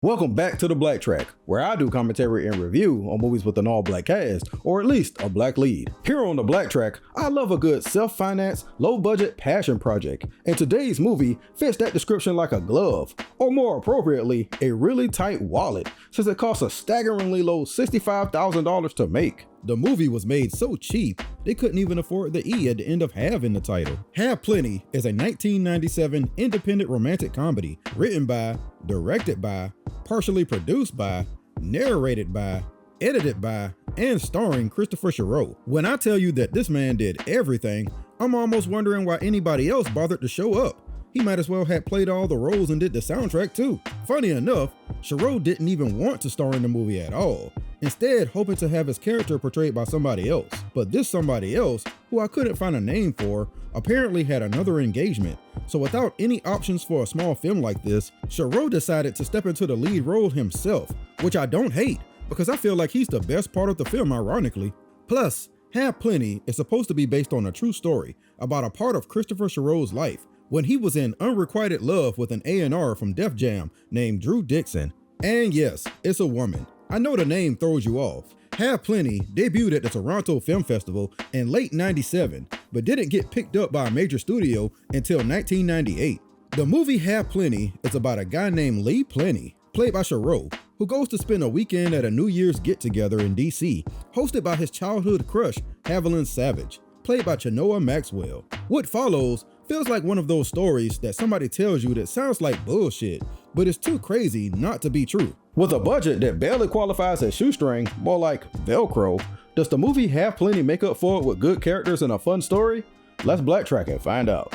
Welcome back to the BlackTrack, where I do commentary and review on movies with an all-black cast, or at least a black lead. Here on the BlackTrack, I love a good self-financed, low-budget passion project, and today's movie fits that description like a glove, or more appropriately, a really tight wallet, since it costs a staggeringly low $65,000 to make. The movie was made so cheap, they couldn't even afford the E at the end of Hav in the title. Hav Plenty is a 1997 independent romantic comedy written by, directed by, partially produced by, narrated by, edited by, and starring Christopher Chereau. When I tell you that this man did everything, I'm almost wondering why anybody else bothered to show up. He might as well have played all the roles and did the soundtrack too. Funny enough, Chereau didn't even want to star in the movie at all, instead hoping to have his character portrayed by somebody else. But this somebody else, who I couldn't find a name for, apparently had another engagement. So without any options for a small film like this, Chereau decided to step into the lead role himself, which I don't hate, because I feel like he's the best part of the film ironically. Plus, Hav Plenty is supposed to be based on a true story about a part of Christopher Chereau's life when he was in unrequited love with an A&R from Def Jam named Drew Dixon. And yes, it's a woman. I know the name throws you off. Hav Plenty debuted at the Toronto Film Festival in late '97, but didn't get picked up by a major studio until 1998. The movie Hav Plenty is about a guy named Lee Plenty, played by Chereau, who goes to spend a weekend at a New Year's get-together in DC, hosted by his childhood crush, Haviland Savage, played by Chenoa Maxwell. What follows feels like one of those stories that somebody tells you that sounds like bullshit, but it's too crazy not to be true. With a budget that barely qualifies as shoestring, more like Velcro, does the movie Hav Plenty make up for it with good characters and a fun story? Let's BlackTrack and find out.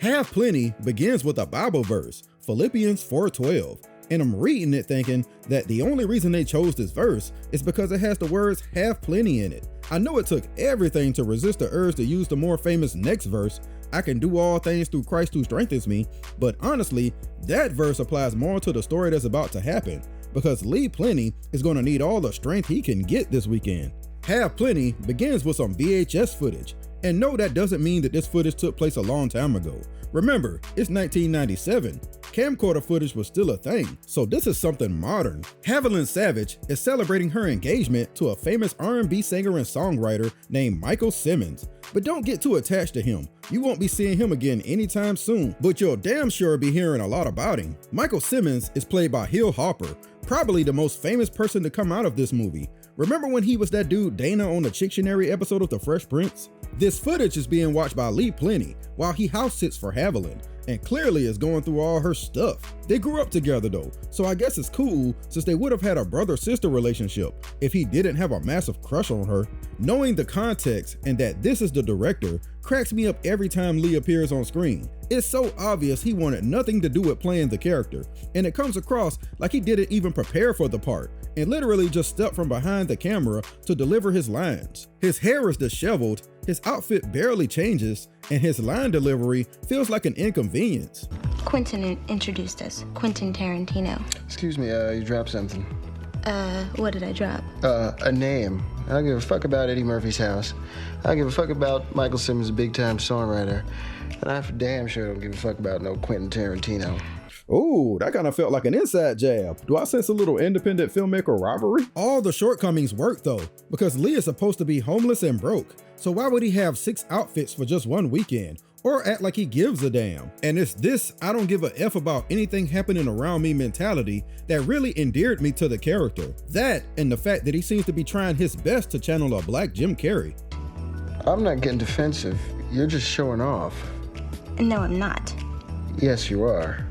Hav Plenty begins with a Bible verse, Philippians 4:12. And I'm reading it thinking that the only reason they chose this verse is because it has the words "have plenty" in it. I know it took everything to resist the urge to use the more famous next verse, "I can do all things through Christ who strengthens me," but honestly, that verse applies more to the story that's about to happen, because Lee Plenty is going to need all the strength he can get this weekend. Hav Plenty begins with some VHS footage, and no, that doesn't mean that this footage took place a long time ago. Remember, it's 1997. Camcorder footage was still a thing, so this is something modern. Haviland Savage is celebrating her engagement to a famous R&B singer and songwriter named Michael Simmons. But don't get too attached to him. You won't be seeing him again anytime soon, but you'll damn sure be hearing a lot about him. Michael Simmons is played by Hill Hopper, probably the most famous person to come out of this movie. Remember when he was that dude Dana on the Chictionary episode of The Fresh Prince? This footage is being watched by Lee Plenty while he house sits for Haviland, and clearly is going through all her stuff. They grew up together though, so I guess it's cool since they would have had a brother-sister relationship if he didn't have a massive crush on her. Knowing the context and that this is the director cracks me up every time Lee appears on screen. It's so obvious he wanted nothing to do with playing the character, and it comes across like he didn't even prepare for the part and literally just stepped from behind the camera to deliver his lines. His hair is disheveled, his outfit barely changes, and his line delivery feels like an inconvenience. Quentin introduced us. Quentin Tarantino. Excuse me, you dropped something. What did I drop? A name. I don't give a fuck about Eddie Murphy's house. I don't give a fuck about Michael Simmons, a big-time songwriter. And I for damn sure don't give a fuck about no Quentin Tarantino. Ooh, that kind of felt like an inside jab. Do I sense a little independent filmmaker rivalry? All the shortcomings work though, because Lee is supposed to be homeless and broke. So why would he have 6 outfits for just one weekend? Or act like he gives a damn? And it's this I don't give a F about anything happening around me mentality that really endeared me to the character. That and the fact that he seems to be trying his best to channel a black Jim Carrey. I'm not getting defensive. You're just showing off. No, I'm not. Yes, you are.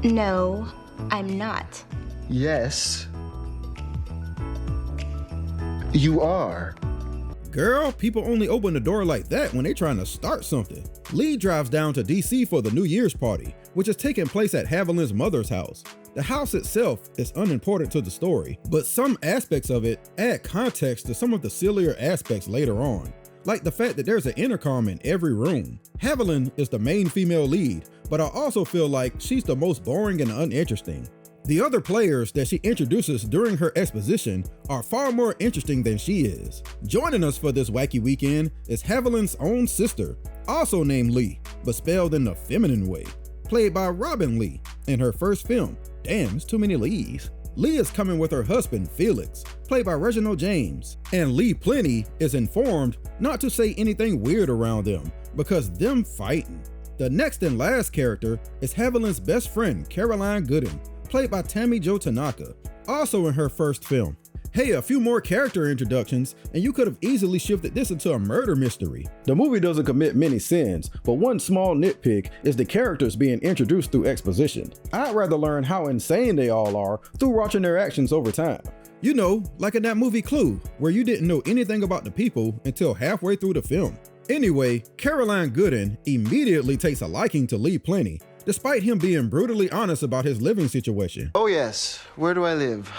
No, I'm not. Yes. You are. Girl, people only open the door like that when they're trying to start something. Lee drives down to DC for the New Year's party, which is taking place at Haviland's mother's house. The house itself is unimportant to the story, but some aspects of it add context to some of the sillier aspects later on, like the fact that there's an intercom in every room. Haviland is the main female lead, but I also feel like she's the most boring and uninteresting. The other players that she introduces during her exposition are far more interesting than she is. Joining us for this wacky weekend is Haviland's own sister, also named Lee, but spelled in the feminine way, played by Robin Lee in her first film. Damn, it's too many Lees. Lee is coming with her husband, Felix, played by Reginald James, and Lee Plenty is informed not to say anything weird around them because them fighting. The next and last character is Haviland's best friend, Caroline Gooden, played by Tammy Jo Tanaka, also in her first film. Hey, a few more character introductions, and you could have easily shifted this into a murder mystery. The movie doesn't commit many sins, but one small nitpick is the characters being introduced through exposition. I'd rather learn how insane they all are through watching their actions over time. You know, like in that movie Clue, where you didn't know anything about the people until halfway through the film. Anyway, Caroline Gooden immediately takes a liking to Lee Plenty, despite him being brutally honest about his living situation. Oh yes, where do I live?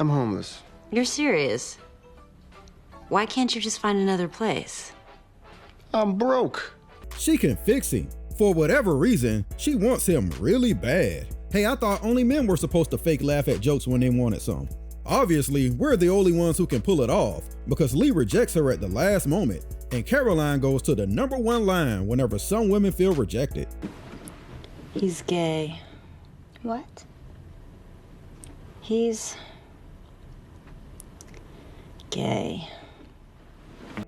I'm homeless. You're serious? Why can't you just find another place? I'm broke. She can fix him. For whatever reason, she wants him really bad. Hey, I thought only men were supposed to fake laugh at jokes when they wanted some. Obviously, we're the only ones who can pull it off, because Lee rejects her at the last moment, and Caroline goes to the #1 line whenever some women feel rejected. He's gay. What? He's gay.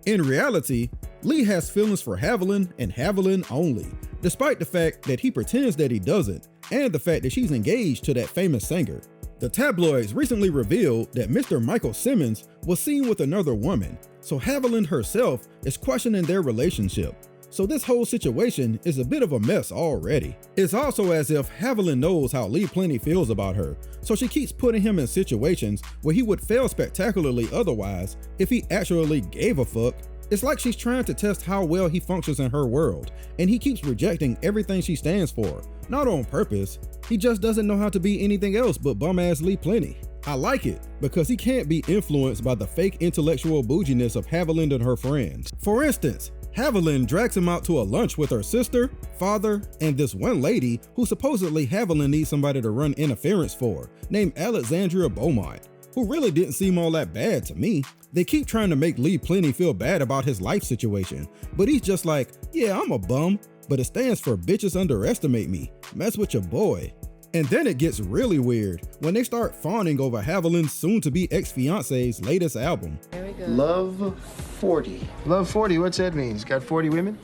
In reality, Lee has feelings for Haviland and Haviland only, despite the fact that he pretends that he doesn't, and the fact that she's engaged to that famous singer. The tabloids recently revealed that Mr. Michael Simmons was seen with another woman, so Haviland herself is questioning their relationship. So this whole situation is a bit of a mess already. It's also as if Haviland knows how Lee Plenty feels about her, so she keeps putting him in situations where he would fail spectacularly otherwise if he actually gave a fuck. It's like she's trying to test how well he functions in her world, and he keeps rejecting everything she stands for, not on purpose. He just doesn't know how to be anything else but bum-ass Lee Plenty. I like it, because he can't be influenced by the fake intellectual bouginess of Haviland and her friends. For instance, Haviland drags him out to a lunch with her sister, father, and this one lady who supposedly Haviland needs somebody to run interference for, named Alexandria Beaumont, who really didn't seem all that bad to me. They keep trying to make Lee Plenty feel bad about his life situation, but he's just like, yeah, I'm a bum, but it stands for bitches underestimate me, mess with your boy. And then it gets really weird when they start fawning over Haviland's soon-to-be ex-fiance's latest album. There we go. Love 40. Love 40, what's that mean? He's got 40 women?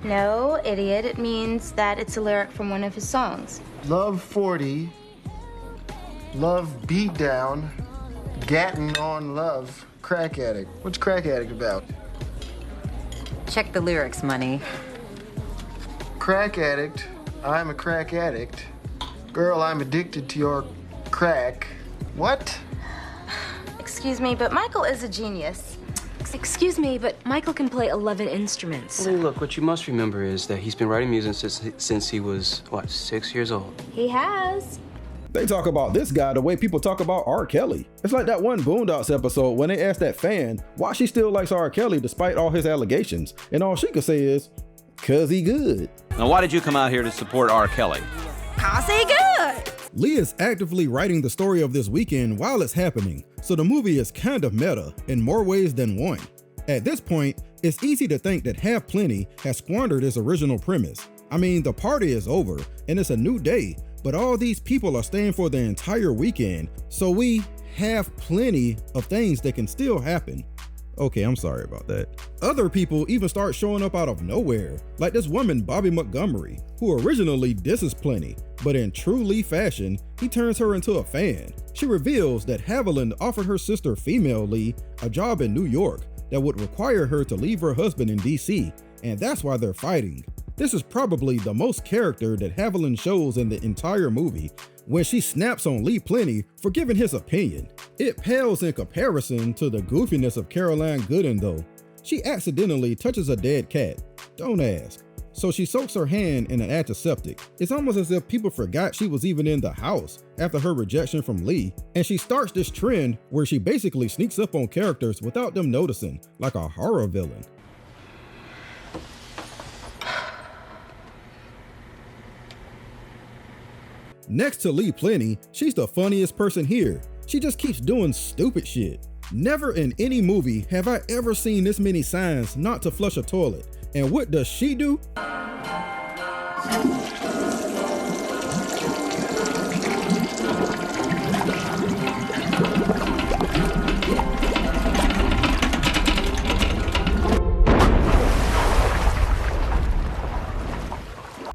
No, idiot. It means that it's a lyric from one of his songs. Love 40. Love beat down. Gatting on love. Crack addict. What's crack addict about? Check the lyrics, money. Crack addict. I'm a crack addict. Girl, I'm addicted to your crack. What? Excuse me, but Michael is a genius. Excuse me, but Michael can play 11 instruments. Well, look, what you must remember is that he's been writing music since he was, what, 6 years old? He has. They talk about this guy the way people talk about R. Kelly. It's like that one Boondocks episode when they asked that fan why she still likes R. Kelly despite all his allegations, and all she could say is, "'Cause he good." Now, why did you come out here to support R. Kelly? 'Cause he good! Lee is actively writing the story of this weekend while it's happening, so the movie is kind of meta in more ways than one. At this point, it's easy to think that Hav Plenty has squandered its original premise. I mean, the party is over, and it's a new day, but all these people are staying for the entire weekend, so we have plenty of things that can still happen. Okay, I'm sorry about that. Other people even start showing up out of nowhere, like this woman Bobby Montgomery, who originally disses Plenty, but in true Lee fashion, he turns her into a fan. She reveals that Haviland offered her sister female Lee a job in New York that would require her to leave her husband in DC, and that's why they're fighting. This is probably the most character that Haviland shows in the entire movie, when she snaps on Lee Plenty for giving his opinion. It pales in comparison to the goofiness of Caroline Gooden though. She accidentally touches a dead cat, don't ask, so she soaks her hand in an antiseptic. It's almost as if people forgot she was even in the house after her rejection from Lee, and she starts this trend where she basically sneaks up on characters without them noticing, like a horror villain. Next to Lee Plenty, she's the funniest person here. She just keeps doing stupid shit. Never in any movie have I ever seen this many signs not to flush a toilet. And what does she do?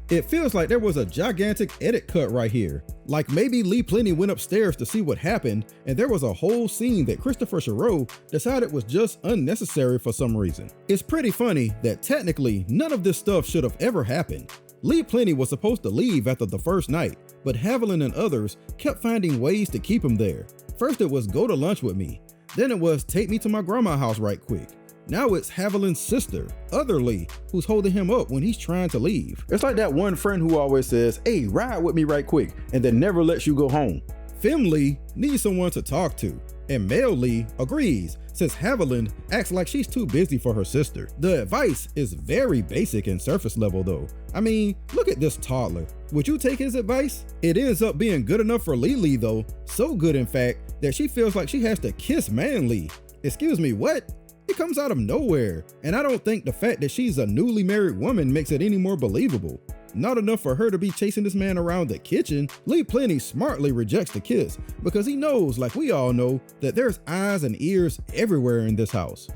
It feels like there was a gigantic edit cut right here. Like maybe Lee Plenty went upstairs to see what happened, and there was a whole scene that Christopher Chereau decided was just unnecessary for some reason. It's pretty funny that technically none of this stuff should have ever happened. Lee Plenty was supposed to leave after the first night, but Haviland and others kept finding ways to keep him there. First it was go to lunch with me, then it was take me to my grandma's house right quick. Now it's Haviland's sister, other Lee, who's holding him up when he's trying to leave. It's like that one friend who always says, hey, ride with me right quick, and then never lets you go home. Fem Lee needs someone to talk to, and Mel Lee agrees, since Haviland acts like she's too busy for her sister. The advice is very basic and surface level though. I mean, look at this toddler. Would you take his advice? It ends up being good enough for Lee Lee though, so good in fact, that she feels like she has to kiss Man Lee. Excuse me, what? It comes out of nowhere, and I don't think the fact that she's a newly married woman makes it any more believable. Not enough for her to be chasing this man around the kitchen. Lee Plenty smartly rejects the kiss because he knows, like we all know, that there's eyes and ears everywhere in this house.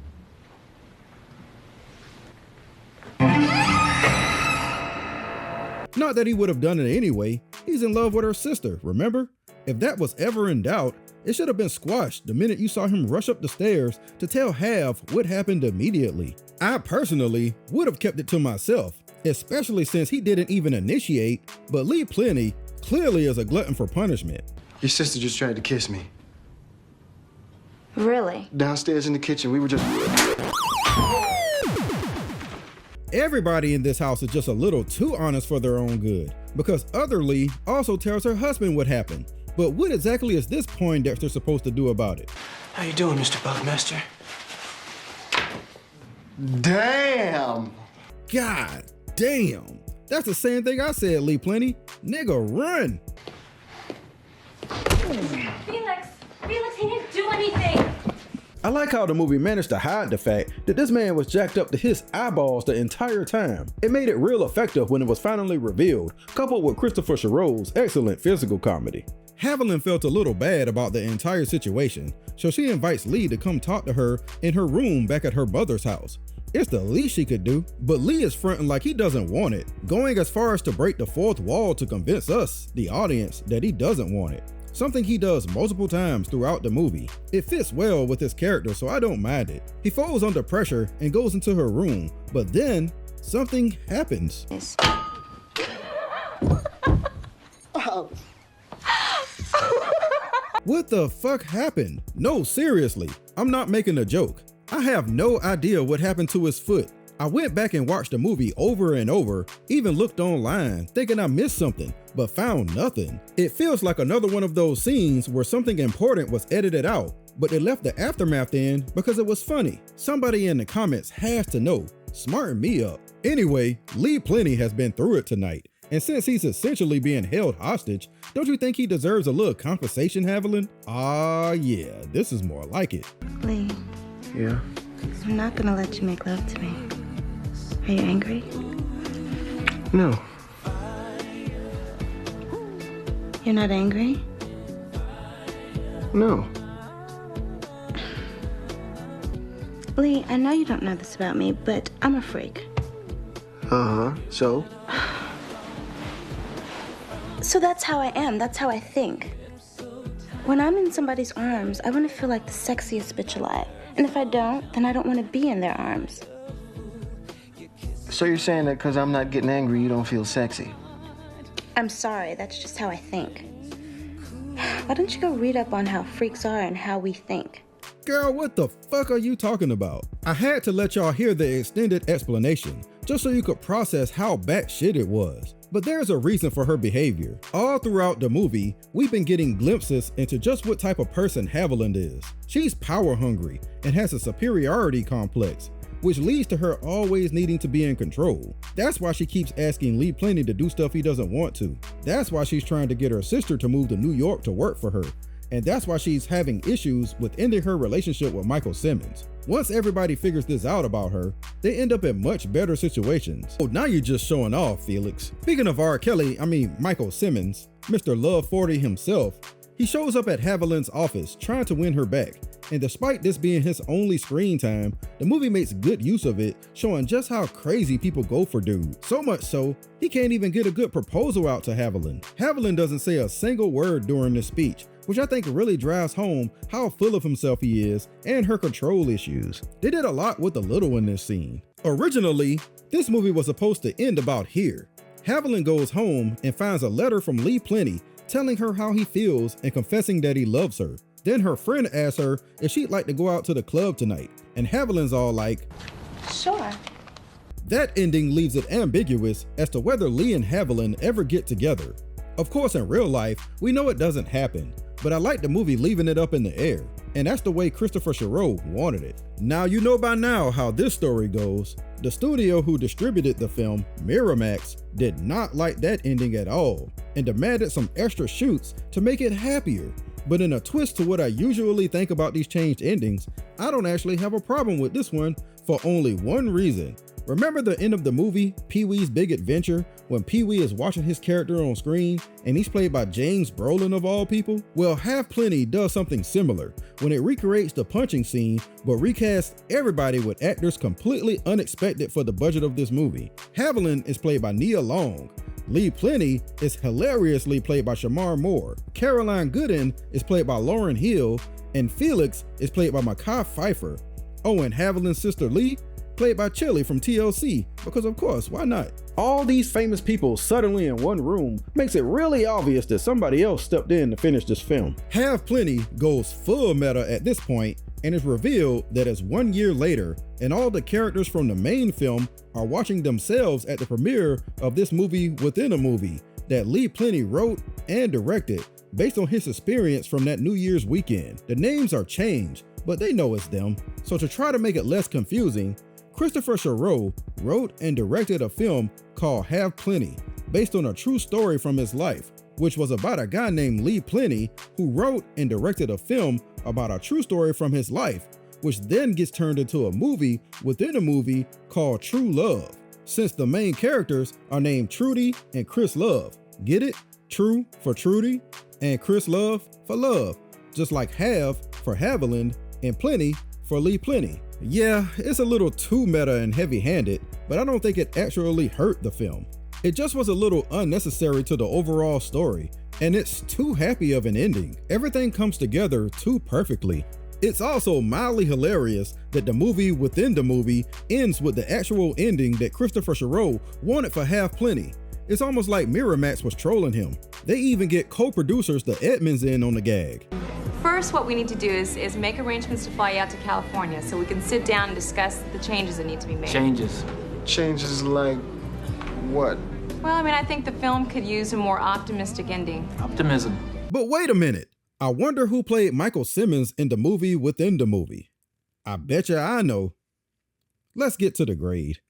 Not that he would have done it anyway. He's in love with her sister, remember? If that was ever in doubt, it should have been squashed the minute you saw him rush up the stairs to tell Hav what happened immediately. I personally would have kept it to myself, especially since he didn't even initiate, but Lee Plenty clearly is a glutton for punishment. Your sister just tried to kiss me. Really? Downstairs in the kitchen, we were just... Everybody in this house is just a little too honest for their own good, because other Lee also tells her husband what happened. But what exactly is this Poindexter supposed to do about it? How you doing, Mr. Buckmaster? Damn! God damn! That's the same thing I said, Lee Plenty. Nigga, run! Felix, he didn't do anything. I like how the movie managed to hide the fact that this man was jacked up to his eyeballs the entire time. It made it real effective when it was finally revealed, coupled with Christopher Chereau's excellent physical comedy. Haviland felt a little bad about the entire situation, so she invites Lee to come talk to her in her room back at her mother's house. It's the least she could do, but Lee is fronting like he doesn't want it, going as far as to break the fourth wall to convince us, the audience, that he doesn't want it. Something he does multiple times throughout the movie. It fits well with his character, so I don't mind it. He folds under pressure and goes into her room, but then something happens. What the fuck happened? No, seriously, I'm not making a joke. I have no idea what happened to his foot. I went back and watched the movie over and over, even looked online thinking I missed something, but found nothing. It feels like another one of those scenes where something important was edited out, but they left the aftermath in because it was funny. Somebody in the comments has to know. Smarten me up. Anyway, Lee Plenty has been through it tonight, and since he's essentially being held hostage, don't you think he deserves a little compensation, Haviland? Ah, yeah, this is more like it. Lee, Yeah? I'm not gonna let you make love to me. Are you angry? No. You're not angry? No. Lee, I know you don't know this about me, but I'm a freak. Uh-huh. So? So that's how I am. That's how I think. When I'm in somebody's arms, I want to feel like the sexiest bitch alive. And if I don't, then I don't want to be in their arms. So you're saying that because I'm not getting angry, you don't feel sexy? I'm sorry, that's just how I think. Why don't you go read up on how freaks are and how we think? Girl, what the fuck are you talking about? I had to let y'all hear the extended explanation, just so you could process how batshit it was. But there's a reason for her behavior. All throughout the movie, we've been getting glimpses into just what type of person Haviland is. She's power hungry and has a superiority complex, which leads to her always needing to be in control. That's why she keeps asking Lee Plenty to do stuff he doesn't want to. That's why she's trying to get her sister to move to New York to work for her. and that's why she's having issues with ending her relationship with Michael Simmons. Once everybody figures this out about her, they end up in much better situations. Oh, now you're just showing off, Felix. Speaking of Michael Simmons, Mr. Love 40 himself, he shows up at Haviland's office trying to win her back. And despite this being his only screen time, the movie makes good use of it, showing just how crazy people go for dude. So much so, he can't even get a good proposal out to Haviland. Haviland doesn't say a single word during this speech, which I think really drives home how full of himself he is and her control issues. They did a lot with the little in this scene. Originally, this movie was supposed to end about here. Haviland goes home and finds a letter from Lee Plenty telling her how he feels and confessing that he loves her. Then her friend asks her if she'd like to go out to the club tonight, and Haviland's all like, Sure. That ending leaves it ambiguous as to whether Lee and Haviland ever get together. Of course, in real life, we know it doesn't happen, but I like the movie leaving it up in the air, and that's the way Christopher Chereau wanted it. Now you know by now how this story goes. The studio who distributed the film, Miramax, did not like that ending at all, and demanded some extra shoots to make it happier. But in a twist to what I usually think about these changed endings, I don't actually have a problem with this one for only one reason. Remember the end of the movie, Pee-wee's Big Adventure, when Pee-wee is watching his character on screen and he's played by James Brolin of all people? Well, Hav Plenty does something similar when it recreates the punching scene but recasts everybody with actors completely unexpected for the budget of this movie. Haviland is played by Nia Long. Lee Plenty is hilariously played by Shamar Moore. Caroline Gooden is played by Lauryn Hill, and Felix is played by Mekhi Phifer. Oh, and Haviland's sister Lee, played by Chili from TLC, because of course, why not? All these famous people suddenly in one room makes it really obvious that somebody else stepped in to finish this film. Hav Plenty goes full meta at this point, and it's revealed that it's 1 year later, and all the characters from the main film are watching themselves at the premiere of this movie within a movie that Lee Plenty wrote and directed based on his experience from that New Year's weekend. The names are changed, but they know it's them. So to try to make it less confusing, Christopher Chereau wrote and directed a film called Hav Plenty, based on a true story from his life, which was about a guy named Lee Plenty who wrote and directed a film about a true story from his life, which then gets turned into a movie within a movie called True Love, since the main characters are named Trudy and Chris Love. Get it? True for Trudy and Chris Love for love, just like Hav for Haviland and Plenty for Lee Plenty. Yeah, it's a little too meta and heavy-handed, but I don't think it actually hurt the film. It just was a little unnecessary to the overall story, and it's too happy of an ending. Everything comes together too perfectly. It's also mildly hilarious that the movie within the movie ends with the actual ending that Christopher Chereau wanted for Hav Plenty. It's almost like Miramax was trolling him. They even get co-producers the Edmonds in on the gag. First, what we need to do is make arrangements to fly out to California so we can sit down and discuss the changes that need to be made. Changes. Changes like what? Well, I think the film could use a more optimistic ending. Optimism. But wait a minute. I wonder who played Michael Simmons in the movie within the movie. I betcha I know. Let's get to the grade.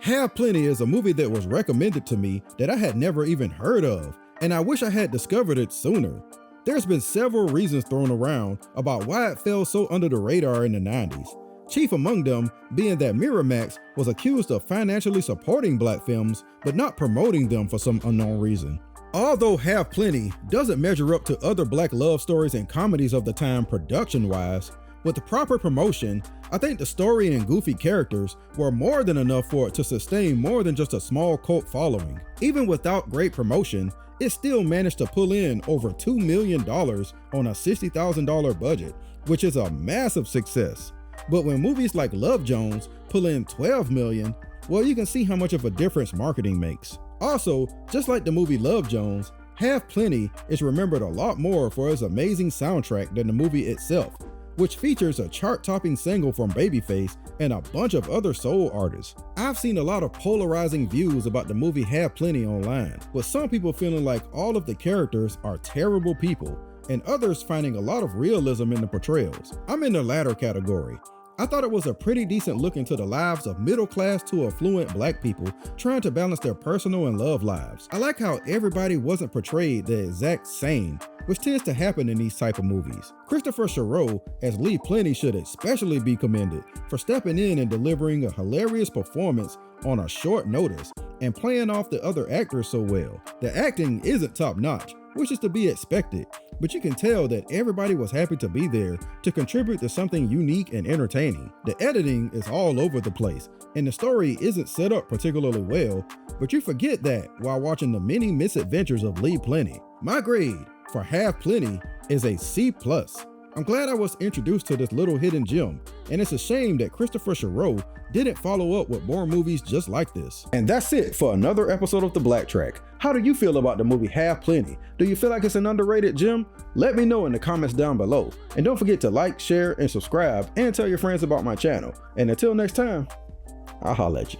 Hav Plenty is a movie that was recommended to me that I had never even heard of, and I wish I had discovered it sooner. There's been several reasons thrown around about why it fell so under the radar in the 90s. Chief among them being that Miramax was accused of financially supporting black films, but not promoting them for some unknown reason. Although Hav Plenty doesn't measure up to other black love stories and comedies of the time production-wise, with the proper promotion, I think the story and goofy characters were more than enough for it to sustain more than just a small cult following. Even without great promotion, it still managed to pull in over $2 million on a $60,000 budget, which is a massive success. But when movies like Love Jones pull in $12 million, well, you can see how much of a difference marketing makes. Also, just like the movie Love Jones, Hav Plenty is remembered a lot more for its amazing soundtrack than the movie itself, which features a chart-topping single from Babyface and a bunch of other soul artists. I've seen a lot of polarizing views about the movie Hav Plenty online, with some people feeling like all of the characters are terrible people, and others finding a lot of realism in the portrayals. I'm in the latter category. I thought it was a pretty decent look into the lives of middle-class to affluent black people trying to balance their personal and love lives. I like how everybody wasn't portrayed the exact same, which tends to happen in these type of movies. Christopher Chereau as Lee Plenty should especially be commended for stepping in and delivering a hilarious performance on a short notice and playing off the other actors so well. The acting isn't top-notch, which is to be expected, but you can tell that everybody was happy to be there to contribute to something unique and entertaining. The editing is all over the place, and the story isn't set up particularly well, but you forget that while watching the many misadventures of Lee Plenty. My grade for Hav Plenty is a C+. I'm glad I was introduced to this little hidden gem, and it's a shame that Christopher Chereau didn't follow up with more movies just like this. And that's it for another episode of the BlackTrack. How do you feel about the movie Hav Plenty? Do you feel like it's an underrated gem? Let me know in the comments down below. And don't forget to like, share, and subscribe, and tell your friends about my channel. And until next time, I'll holla at you.